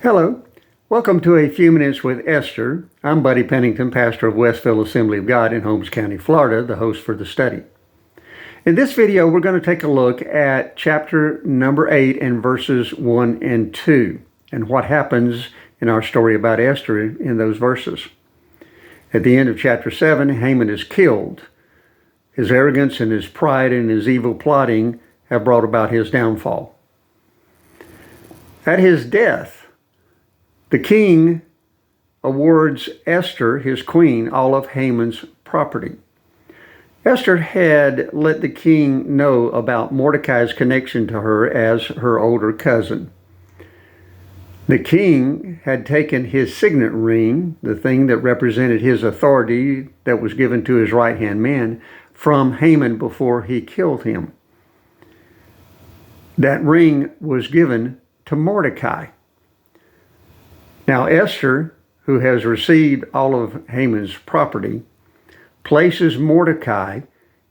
Hello. Welcome to A Few Minutes with Esther. I'm Buddy Pennington, pastor of Westville Assembly of God in Holmes County, Florida, the host for the study. In this video, we're going to take a look at chapter number 8 and verses 1 and 2 and what happens in our story about Esther in those verses. At the end of chapter 7, Haman is killed. His arrogance and his pride and his evil plotting have brought about his downfall. At his death, the king awards Esther, his queen, all of Haman's property. Esther had let the king know about Mordecai's connection to her as her older cousin. The king had taken his signet ring, the thing that represented his authority that was given to his right-hand man, from Haman before he killed him. That ring was given to Mordecai. Now Esther, who has received all of Haman's property, places Mordecai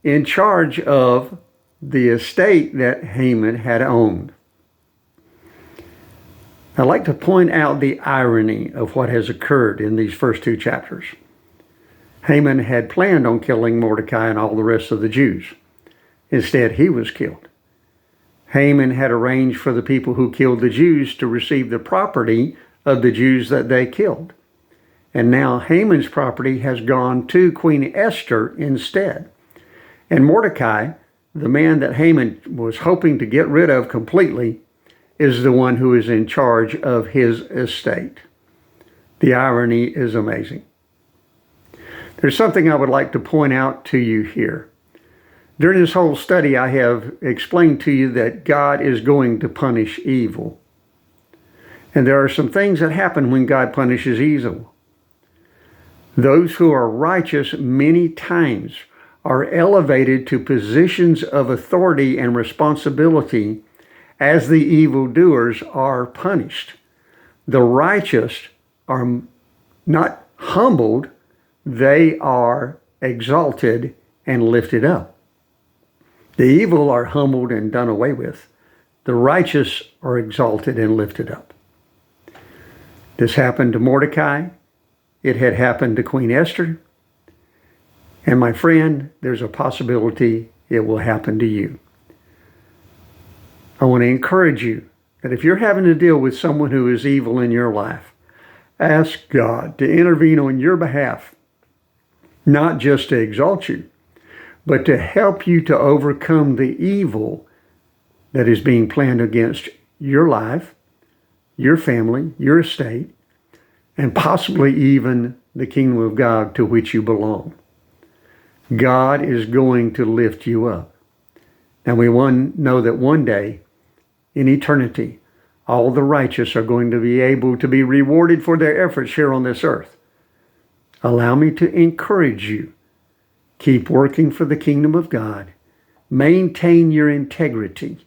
in charge of the estate that Haman had owned. I'd like to point out the irony of what has occurred in these first two chapters. Haman had planned on killing Mordecai and all the rest of the Jews. Instead, he was killed. Haman had arranged for the people who killed the Jews to receive the property of the Jews that they killed. And now Haman's property has gone to Queen Esther instead. And Mordecai, the man that Haman was hoping to get rid of completely, is the one who is in charge of his estate. The irony is amazing. There's something I would like to point out to you here. During this whole study, I have explained to you that God is going to punish evil. And there are some things that happen when God punishes evil. Those who are righteous many times are elevated to positions of authority and responsibility as the evildoers are punished. The righteous are not humbled, they are exalted and lifted up. The evil are humbled and done away with. The righteous are exalted and lifted up. This happened to Mordecai. It had happened to Queen Esther. And my friend, there's a possibility it will happen to you. I want to encourage you that if you're having to deal with someone who is evil in your life, ask God to intervene on your behalf, not just to exalt you, but to help you to overcome the evil that is being planned against your life, your family, your estate, and possibly even the kingdom of God to which you belong. God is going to lift you up. And we know that one day, in eternity, all the righteous are going to be able to be rewarded for their efforts here on this earth. Allow me to encourage you. Keep working for the kingdom of God. Maintain your integrity.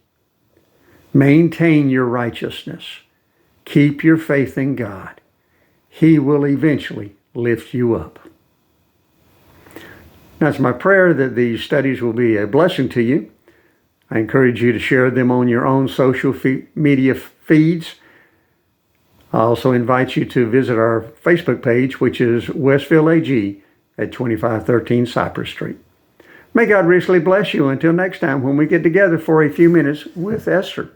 Maintain your righteousness. Keep your faith in God. He will eventually lift you up. Now, it's my prayer that these studies will be a blessing to you. I encourage you to share them on your own social media feeds. I also invite you to visit our Facebook page, which is Westville AG at 2513 Cypress Street. May God richly bless you until next time when we get together for a few minutes with Esther.